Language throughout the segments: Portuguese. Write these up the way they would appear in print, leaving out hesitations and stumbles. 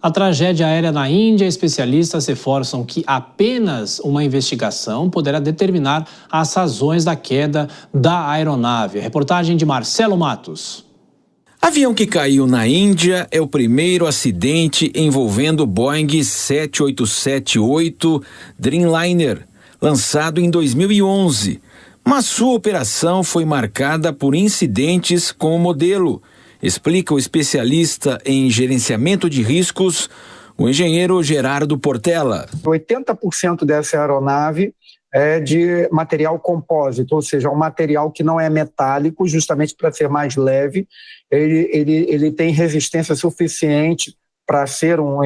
A tragédia aérea na Índia, especialistas reforçam que apenas uma investigação poderá determinar as razões da queda da aeronave. A reportagem de Marcelo Matos. Avião que caiu na Índia é o primeiro acidente envolvendo o Boeing 787-8 Dreamliner, lançado em 2011. Mas sua operação foi marcada por incidentes com o modelo, explica o especialista em gerenciamento de riscos, o engenheiro Gerardo Portela. 80% dessa aeronave é de material compósito, ou seja, um material que não é metálico, justamente para ser mais leve. Ele tem resistência suficiente para ser um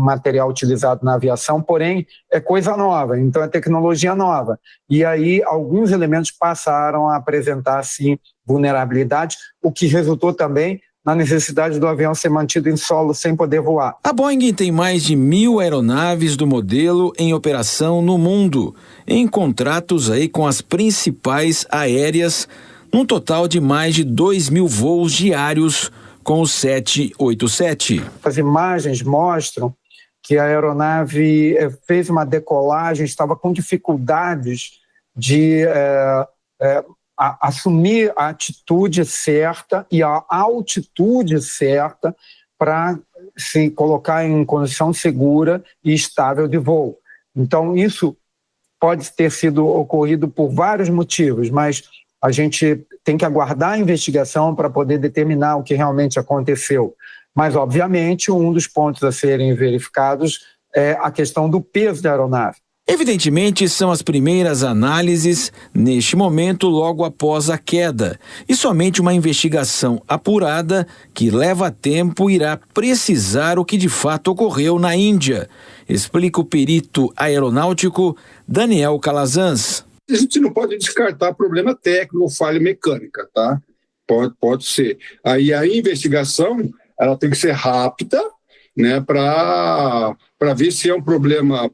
material utilizado na aviação, porém é coisa nova, então é tecnologia nova. E aí alguns elementos passaram a apresentar, sim, vulnerabilidade, o que resultou também na necessidade do avião ser mantido em solo sem poder voar. A Boeing tem mais de 1.000 aeronaves do modelo em operação no mundo, em contratos aí com as principais aéreas, num total de mais de 2.000 voos diários com o 787. As imagens mostram que a aeronave fez uma decolagem, estava com dificuldades de assumir a atitude certa e a altitude certa para se colocar em condição segura e estável de voo. Então, isso pode ter sido ocorrido por vários motivos, mas a gente tem que aguardar a investigação para poder determinar o que realmente aconteceu. Mas, obviamente, um dos pontos a serem verificados é a questão do peso da aeronave. Evidentemente, são as primeiras análises neste momento logo após a queda, e somente uma investigação apurada que leva tempo irá precisar o que de fato ocorreu na Índia, explica o perito aeronáutico Daniel Calazans. A gente não pode descartar problema técnico ou falha mecânica, tá? Pode ser. Aí a investigação ela tem que ser rápida, né, para ver se é um problema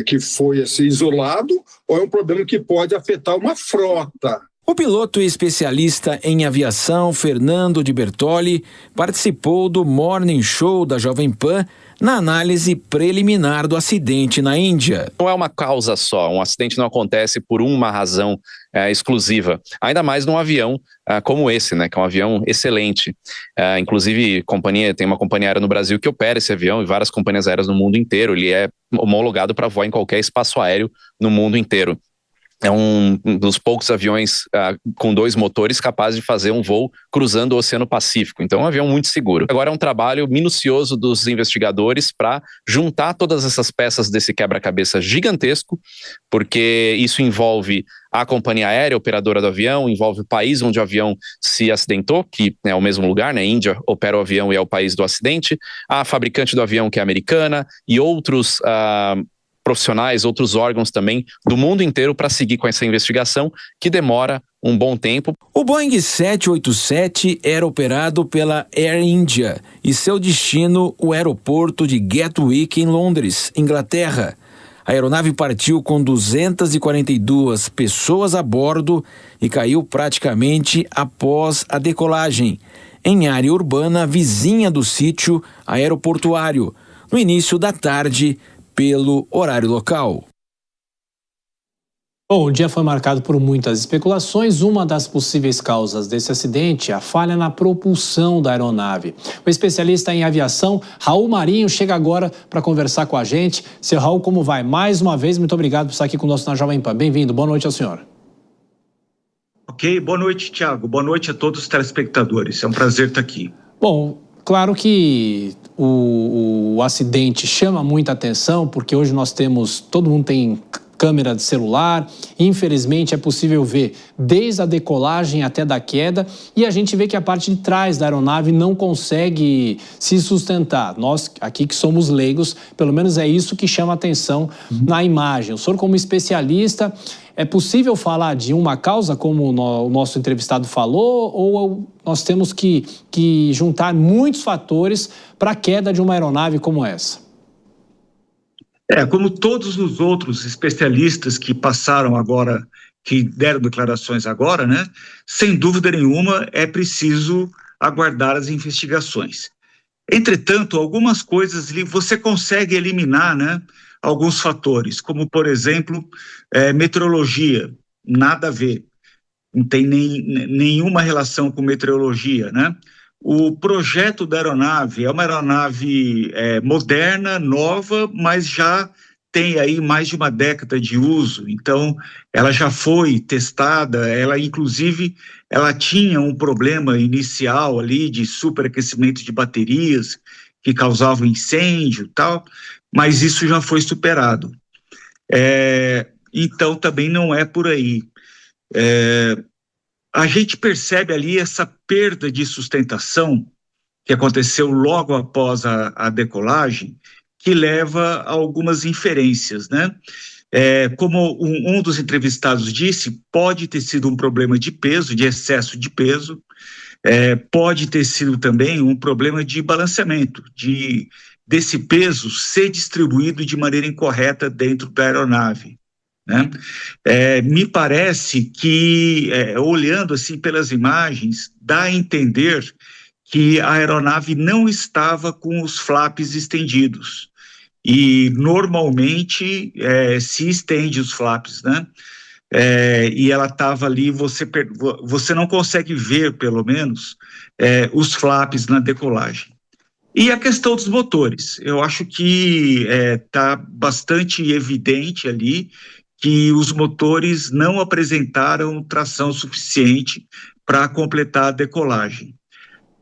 que foi assim, isolado ou é um problema que pode afetar uma frota. O piloto e especialista em aviação, Fernando de Bertoli, participou do Morning Show da Jovem Pan na análise preliminar do acidente na Índia. Não é uma causa só, um acidente não acontece por uma razão exclusiva, ainda mais num avião como esse, né, que é um avião excelente. Inclusive, tem uma companhia aérea no Brasil que opera esse avião e várias companhias aéreas no mundo inteiro. Ele é homologado para voar em qualquer espaço aéreo no mundo inteiro. É um dos poucos aviões com 2 motores capazes de fazer um voo cruzando o Oceano Pacífico. Então é um avião muito seguro. Agora é um trabalho minucioso dos investigadores para juntar todas essas peças desse quebra-cabeça gigantesco, porque isso envolve a companhia aérea, a operadora do avião, envolve o país onde o avião se acidentou, que é o mesmo lugar, né? A Índia opera o avião e é o país do acidente, a fabricante do avião, que é americana, e outros profissionais, outros órgãos também do mundo inteiro para seguir com essa investigação, que demora um bom tempo. O Boeing 787 era operado pela Air India e seu destino o aeroporto de Gatwick, em Londres, Inglaterra. A aeronave partiu com 242 pessoas a bordo e caiu praticamente após a decolagem, em área urbana vizinha do sítio aeroportuário, no início da tarde, pelo horário local. Bom, o dia foi marcado por muitas especulações. Uma das possíveis causas desse acidente é a falha na propulsão da aeronave. O especialista em aviação, Raul Marinho, chega agora para conversar com a gente. Seu Raul, como vai? Mais uma vez, muito obrigado por estar aqui conosco na Jovem Pan. Bem-vindo, boa noite ao senhor. Ok, boa noite, Thiago. Boa noite a todos os telespectadores. É um prazer estar aqui. Bom, claro que o acidente chama muita atenção, porque hoje todo mundo tem câmera de celular, infelizmente é possível ver desde a decolagem até da queda, e a gente vê que a parte de trás da aeronave não consegue se sustentar. Nós, aqui que somos leigos, pelo menos é isso que chama atenção na imagem. O senhor, como especialista, é possível falar de uma causa, como o nosso entrevistado falou, ou nós temos que juntar muitos fatores para a queda de uma aeronave como essa? Como todos os outros especialistas que passaram agora, que deram declarações agora, né? Sem dúvida nenhuma, é preciso aguardar as investigações. Entretanto, algumas coisas você consegue eliminar, né, alguns fatores, como, por exemplo, meteorologia, nada a ver, não tem nenhuma relação com meteorologia, né? O projeto da aeronave é uma aeronave moderna, nova, mas já tem aí mais de uma década de uso, então ela já foi testada, inclusive ela tinha um problema inicial ali de superaquecimento de baterias que causavam incêndio e tal, mas isso já foi superado. Então também não é por aí. A gente percebe ali essa perda de sustentação que aconteceu logo após a decolagem, que leva a algumas inferências, né? Como um dos entrevistados disse, pode ter sido um problema de peso, de excesso de peso, pode ter sido também um problema de balanceamento, desse peso ser distribuído de maneira incorreta dentro da aeronave, né? Me parece que, olhando assim pelas imagens, dá a entender que a aeronave não estava com os flaps estendidos, e normalmente se estende os flaps, né? E ela estava ali, você não consegue ver, pelo menos, os flaps na decolagem. E a questão dos motores, eu acho que está bastante evidente ali que os motores não apresentaram tração suficiente para completar a decolagem.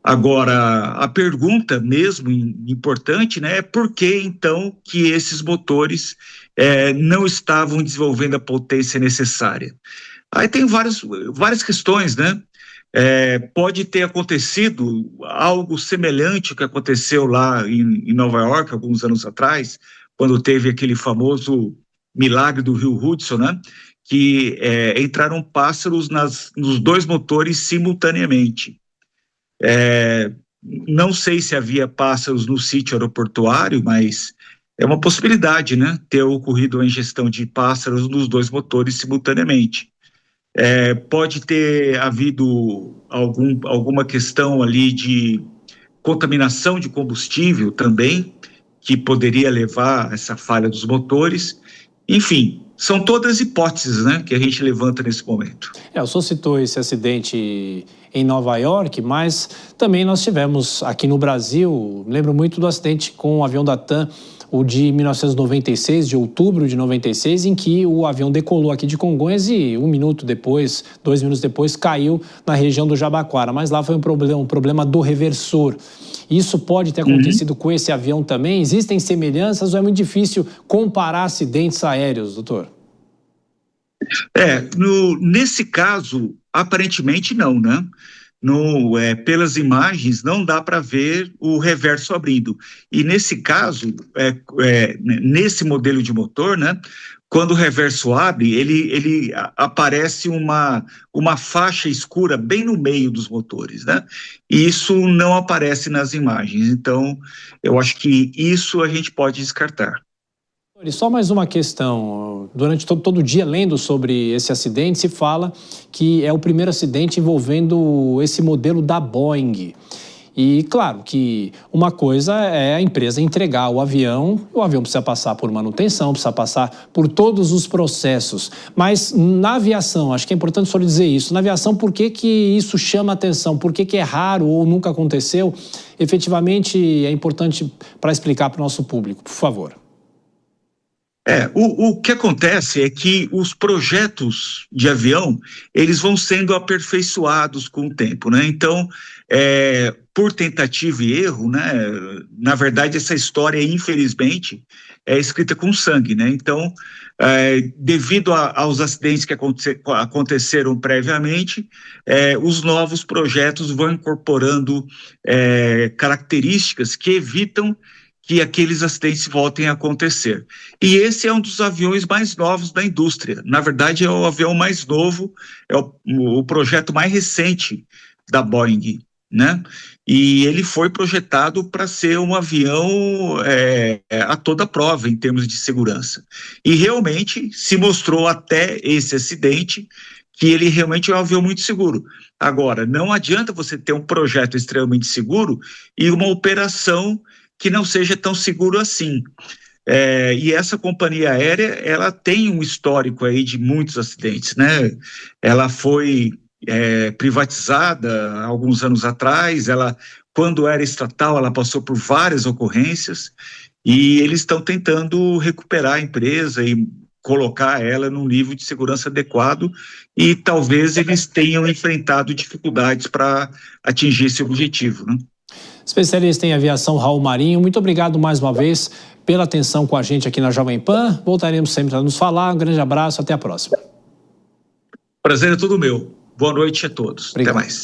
Agora, a pergunta mesmo importante, né, é por que então que esses motores não estavam desenvolvendo a potência necessária? Aí tem várias questões, né? Pode ter acontecido algo semelhante ao que aconteceu lá em Nova York, alguns anos atrás, quando teve aquele famoso milagre do Rio Hudson, né? Que entraram pássaros nos dois motores simultaneamente. Não sei se havia pássaros no sítio aeroportuário, mas é uma possibilidade, né? Ter ocorrido a ingestão de pássaros nos dois motores simultaneamente. Pode ter havido alguma questão ali de contaminação de combustível também, que poderia levar a essa falha dos motores. Enfim, são todas hipóteses, né, que a gente levanta nesse momento. O senhor citou esse acidente em Nova York, mas também nós tivemos aqui no Brasil, lembro muito do acidente com o avião da TAM, o de 1996, de outubro de 96, em que o avião decolou aqui de Congonhas e 2 minutos depois, caiu na região do Jabaquara. Mas lá foi um problema do reversor. Isso pode ter acontecido com esse avião também? Existem semelhanças ou é muito difícil comparar acidentes aéreos, doutor? Nesse caso, aparentemente não, né? Pelas imagens não dá para ver o reverso abrindo. E nesse caso, nesse modelo de motor, né, quando o reverso abre, ele aparece uma faixa escura bem no meio dos motores, né? E isso não aparece nas imagens. Então, eu acho que isso a gente pode descartar. E só mais uma questão, durante todo dia lendo sobre esse acidente, se fala que é o primeiro acidente envolvendo esse modelo da Boeing. E claro que uma coisa é a empresa entregar o avião precisa passar por manutenção, precisa passar por todos os processos. Mas na aviação, acho que é importante só dizer isso, na aviação por que isso chama atenção, por que é raro ou nunca aconteceu, efetivamente é importante para explicar para o nosso público, por favor. O que acontece é que os projetos de avião, eles vão sendo aperfeiçoados com o tempo, né? Então, por tentativa e erro, né? Na verdade, essa história, infelizmente, é escrita com sangue, né? Então, devido aos acidentes que aconteceram previamente, os novos projetos vão incorporando características que evitam que aqueles acidentes voltem a acontecer. E esse é um dos aviões mais novos da indústria. Na verdade, é o avião mais novo, é o projeto mais recente da Boeing, né? E ele foi projetado para ser um avião a toda prova em termos de segurança. E realmente se mostrou até esse acidente que ele realmente é um avião muito seguro. Agora, não adianta você ter um projeto extremamente seguro e uma operação que não seja tão seguro assim. E essa companhia aérea, ela tem um histórico aí de muitos acidentes, né? Ela foi privatizada há alguns anos atrás, quando era estatal, ela passou por várias ocorrências, e eles estão tentando recuperar a empresa e colocar ela num nível de segurança adequado, e talvez eles tenham enfrentado dificuldades para atingir esse objetivo, né? Especialista em aviação Raul Marinho, muito obrigado mais uma vez pela atenção com a gente aqui na Jovem Pan. Voltaremos sempre a nos falar. Um grande abraço, até a próxima. Prazer é todo meu. Boa noite a todos. Obrigado. Até mais.